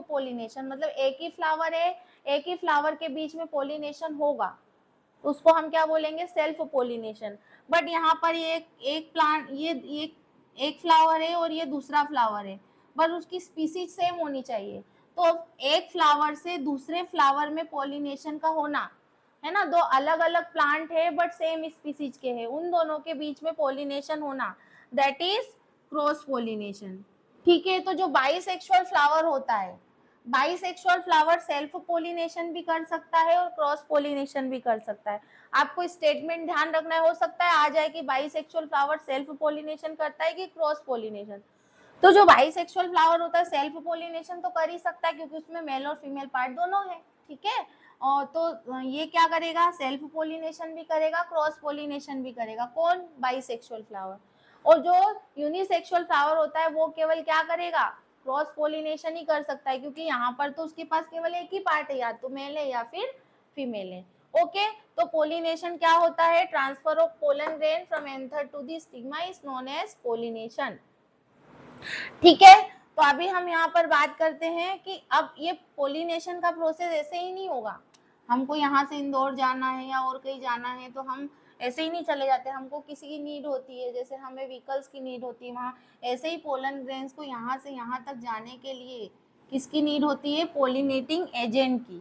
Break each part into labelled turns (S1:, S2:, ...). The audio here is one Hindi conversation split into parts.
S1: पोलिनेशन, मतलब एक ही फ्लावर है, एक ही फ्लावर के बीच में पोलिनेशन होगा, उसको हम क्या बोलेंगे, सेल्फ पोलिनेशन। बट यहाँ पर ये एक प्लांट, ये एक फ्लावर है और ये दूसरा फ्लावर है, बट उसकी स्पीसीज सेम होनी चाहिए। तो एक फ्लावर से दूसरे फ्लावर में पोलिनेशन का होना, है ना, दो अलग अलग प्लांट है बट सेम स्पीसीज के हैं, उन दोनों के बीच में पोलिनेशन होना, दैट इज क्रॉस पोलिनेशन। ठीक है, तो जो बाइसेक्सुअल फ्लावर होता है, बाइसेक्सुअल फ्लावर सेल्फ पोलिनेशन भी कर सकता है और क्रॉस पोलिनेशन भी कर सकता है। आपको स्टेटमेंट ध्यान रखना है, हो सकता है आ जाए कि बाइसेक्सुअल फ्लावर सेल्फ पोलिनेशन करता है कि क्रॉस पोलिनेशन। तो जो बाइसेक्सुअल फ्लावर होता है सेल्फ पोलिनेशन तो कर ही सकता है, क्योंकि उसमें मेल और फीमेल पार्ट दोनों है। ठीक है, और तो ये क्या करेगा, सेल्फ पोलिनेशन भी करेगा, क्रॉस पोलिनेशन भी करेगा, कौन, बाइसेक्सुअल फ्लावर। और जो यूनिसेक्सुअल फ्लावर होता है वो केवल क्या करेगा, क्रॉस पोलिनेशन ही कर सकता है, क्योंकि यहाँ पर तो उसके पास केवल एक ही पार्ट है, या तो मेल है या फिर फीमेल है। ओके, तो पोलिनेशन क्या होता है, transfer of pollen grain from anther to the stigma is known as pollination. ठीक है, तो अभी हम यहाँ पर बात करते हैं कि अब ये पोलिनेशन का प्रोसेस ऐसे ही नहीं होगा, हमको यहाँ से इंदौर जाना है या और कहीं जाना है तो हम ऐसे ही नहीं चले जाते, हमको किसी की नीड होती है, जैसे हमें व्हीकल्स की नीड होती है वहाँ, ऐसे ही पोलन ग्रेन्स को यहाँ से यहाँ तक जाने के लिए किसकी नीड होती है, पोलिनेटिंग एजेंट की,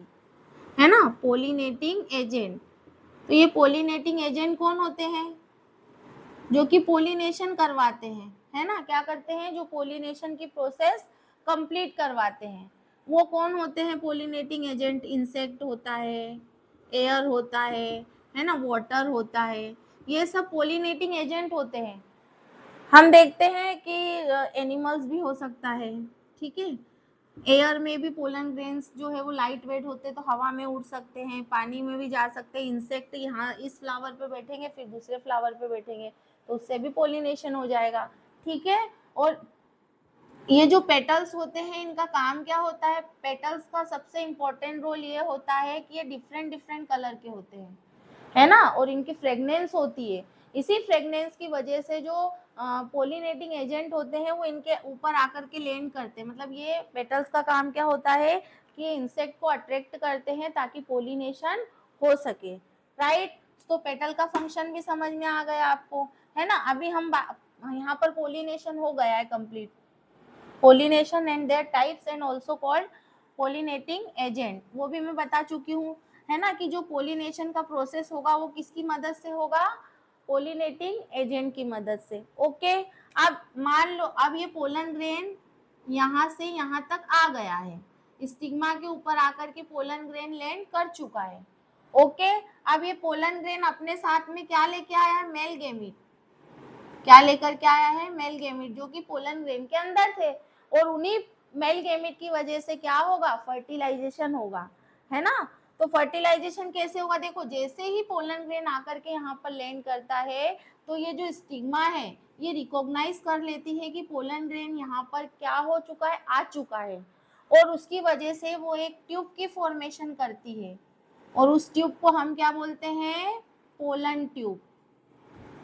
S1: है ना, पोलिनेटिंग एजेंट। तो ये पोलिनेटिंग एजेंट कौन होते हैं, जो कि पोलिनेशन करवाते हैं, है ना, क्या करते हैं, जो पोलिनेशन की प्रोसेस कंप्लीट करवाते हैं, वो कौन होते हैं पोलिनेटिंग एजेंट, इंसेक्ट होता है, एयर होता है ना, वाटर होता है, ये सब पोलिनेटिंग एजेंट होते हैं। हम देखते हैं कि एनिमल्स भी हो सकता है, ठीक है, एयर में भी पोलन ग्रेन्स जो है वो लाइट वेट होते हैं, तो हवा में उड़ सकते हैं, पानी में भी जा सकते हैं, इंसेक्ट यहाँ इस फ्लावर पे बैठेंगे फिर दूसरे फ्लावर पे बैठेंगे तो उससे भी पोलिनेशन हो जाएगा। ठीक है, और ये जो पेटल्स होते हैं इनका काम क्या होता है, पेटल्स का सबसे इम्पोर्टेंट रोल ये होता है कि ये डिफरेंट डिफरेंट कलर के होते हैं, है ना, और इनकी फ्रेगनेंस होती है, इसी फ्रेगनेंस की वजह से जो पोलिनेटिंग एजेंट होते हैं वो इनके ऊपर आकर के लैंड करते हैं, मतलब ये पेटल्स का काम क्या होता है कि इंसेक्ट को अट्रैक्ट करते हैं ताकि पोलिनेशन हो सके, राइट। तो पेटल का फंक्शन भी समझ में आ गया आपको, है ना। अभी हम यहाँ पर पोलिनेशन हो गया है complete, pollination and there types and also called pollinating agent, वो भी मैं बता चुकी हूँ, है ना, कि जो पोलिनेशन का प्रोसेस होगा वो किसकी मदद से होगा, पोलिनेटिंग एजेंट की मदद से। ओके, अब मान लो अब ये पोलन ग्रेन यहाँ से यहाँ तक आ गया है, स्टिग्मा के ऊपर आकर के पोलन ग्रेन लैंड कर चुका है। ओके, अब ये पोलन ग्रेन अपने साथ में क्या लेके आया है, मेल गेमिट, क्या लेकर के आया है, मेल गेमिट, जो कि पोलन ग्रेन के अंदर थे, और उन्हीं मेल गेमिट की वजह से क्या होगा, फर्टिलाइजेशन होगा, है ना। तो फर्टिलाइजेशन कैसे होगा, देखो जैसे ही पोलन ग्रेन आकर के यहाँ पर लैंड करता है तो ये जो स्टिग्मा है ये रिकॉग्नाइज कर लेती है कि पोलन ग्रेन यहाँ पर क्या हो चुका है, आ चुका है, और उसकी वजह से वो एक ट्यूब की फॉर्मेशन करती है, और उस ट्यूब को हम क्या बोलते हैं, पोलन ट्यूब।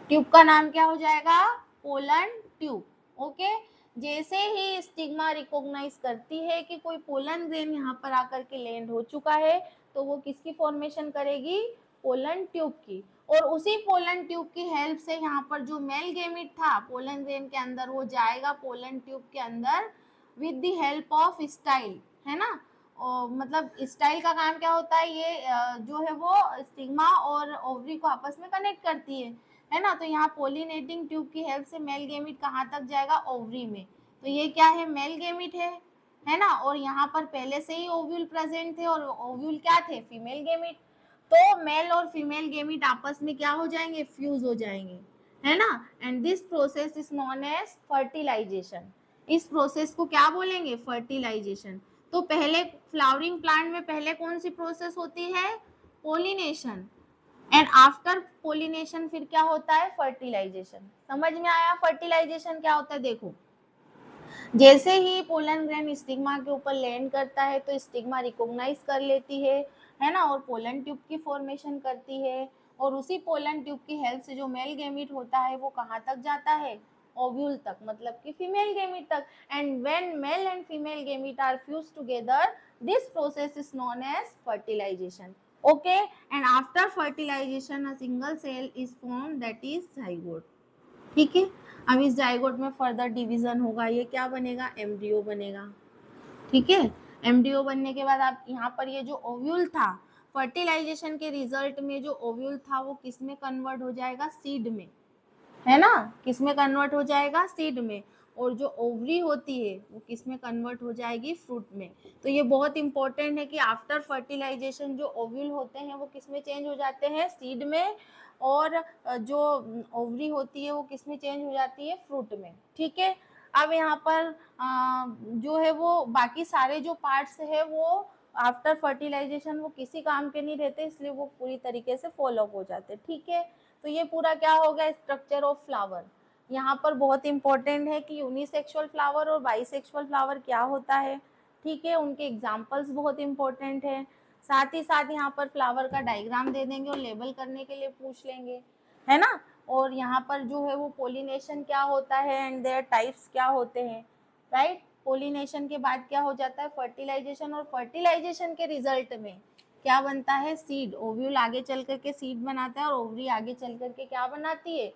S1: ट्यूब का नाम क्या हो जाएगा, पोलन ट्यूब। ओके, जैसे ही स्टिग्मा रिकॉग्नाइज करती है कि कोई पोलन ग्रेन यहाँ पर आकर के लैंड हो चुका है तो वो किसकी फॉर्मेशन करेगी, पोलन ट्यूब की, और उसी पोलन ट्यूब की हेल्प से यहाँ पर जो मेल गेमिट था पोलन ग्रेन के अंदर वो जाएगा पोलन ट्यूब के अंदर with the help of style, है ना। मतलब स्टाइल का काम क्या होता है, ये जो है वो स्टिग्मा और ओवरी को आपस में कनेक्ट करती है ना। तो यहाँ पोलिनेटिंग ट्यूब की हेल्प से मेल गेमिट कहाँ तक जाएगा, ओवरी में, तो ये क्या है, मेल गेमिट है ना, और यहाँ पर पहले से ही ओव्यूल प्रेजेंट थे और ओव्यूल क्या थे, फीमेल गेमिट, तो मेल और फीमेल गेमिट आपस में क्या हो जाएंगे, फ्यूज हो जाएंगे, है ना, and this process is known as fertilization. इस प्रोसेस को क्या बोलेंगे, फर्टिलाइजेशन। तो पहले फ्लावरिंग प्लांट में पहले कौन सी प्रोसेस होती है, पोलिनेशन, एंड आफ्टर पोलिनेशन फिर क्या होता है, फर्टिलाइजेशन। समझ में आया फर्टिलाइजेशन क्या होता है, देखो जैसे ही पोलन ग्रेन स्टिग्मा के ऊपर लैंड करता है तो स्टिग्मा रिकॉग्नाइज कर लेती है ना, और पोलन ट्यूब की फॉर्मेशन करती है, और उसी पोलन ट्यूब की हेल्प से जो मेल गेमिट होता है वो कहाँ तक जाता है, ओव्यूल तक, मतलब कि फीमेल गेमीट तक। And when male and female gamete are fuse together, this process is known as fertilization. Okay, and after fertilization a single cell is form, that is zygote. ठीक है, अब इस जाइगोट में फर्दर डिवीजन होगा, ये क्या बनेगा, एम्ब्रियो बनेगा। ठीक है, एम्ब्रियो बनने के बाद आप यहाँ पर ये जो ओव्यूल था, फर्टिलाइजेशन के रिजल्ट में जो ओव्यूल था वो किस में कन्वर्ट हो जाएगा, सीड में, है ना, किस में कन्वर्ट हो जाएगा, सीड में। और जो ओवरी होती है वो किस में कन्वर्ट हो जाएगी, फ्रूट में। तो ये बहुत इंपॉर्टेंट है कि आफ्टर फर्टिलाइजेशन जो ओव्यूल होते हैं वो किस में चेंज हो जाते हैं, सीड में, और जो ओवरी होती है वो किस में चेंज हो जाती है, फ्रूट में। ठीक है, अब यहाँ पर जो है वो बाकी सारे जो पार्ट्स है वो आफ्टर फर्टिलाइजेशन वो किसी काम के नहीं रहते, इसलिए वो पूरी तरीके से फॉलो अप हो जाते। ठीक है, तो ये पूरा क्या हो गया, स्ट्रक्चर ऑफ फ्लावर। यहाँ पर बहुत इंपॉर्टेंट है कि यूनिसेक्सुअल फ्लावर और बाइसेक्सुअल फ्लावर क्या होता है। ठीक है, उनके एग्जाम्पल्स बहुत इंपॉर्टेंट है। साथ ही साथ यहाँ पर फ्लावर का डायग्राम दे देंगे और लेबल करने के लिए पूछ लेंगे, है ना। और यहाँ पर जो है वो पोलिनेशन क्या होता है एंड देयर टाइप्स क्या होते हैं, राइट। पोलिनेशन के बाद क्या हो जाता है, फर्टिलाइजेशन, और फर्टिलाइजेशन के रिजल्ट में क्या बनता है, सीड। ओव्यूल आगे चल करके सीड बनाता है और ओवरी आगे चल करके क्या बनाती है,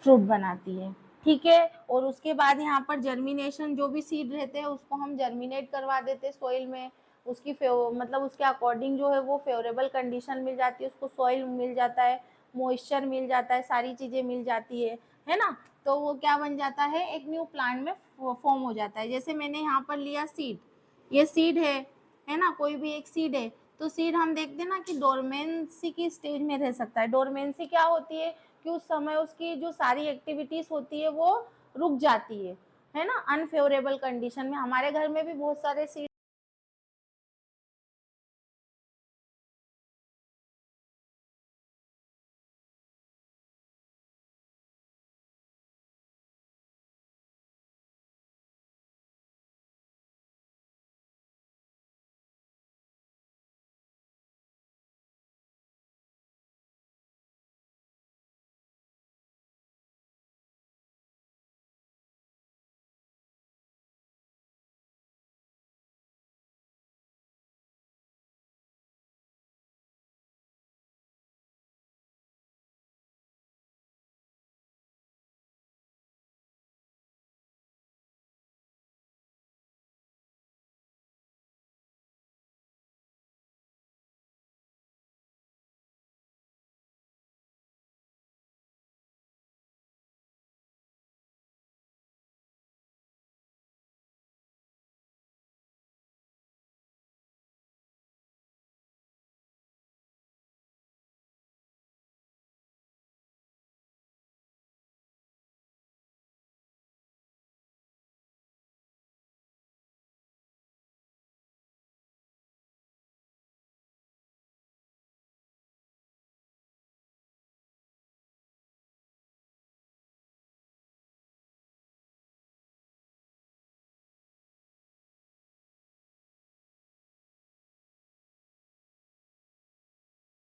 S1: फ्रूट बनाती है। ठीक है, और उसके बाद यहाँ पर जर्मिनेशन, जो भी सीड रहते हैं उसको हम जर्मिनेट करवा देते हैं सॉइल में, उसकी मतलब उसके अकॉर्डिंग जो है वो फेवरेबल कंडीशन मिल जाती है, उसको सॉइल मिल जाता है, मॉइस्चर मिल जाता है, सारी चीज़ें मिल जाती है ना। तो वो क्या बन जाता है, एक न्यू प्लांट में फॉर्म हो जाता है। जैसे मैंने यहाँ पर लिया सीड, ये सीड है ना, कोई भी एक सीड है, तो सीड हम देखते हैं ना कि डोरमेंसी की स्टेज में रह सकता है। डोरमेंसी क्या होती है कि उस समय उसकी जो सारी एक्टिविटीज होती है वो रुक जाती है ना, अनफेवरेबल कंडीशन में। हमारे घर में भी बहुत सारे सीड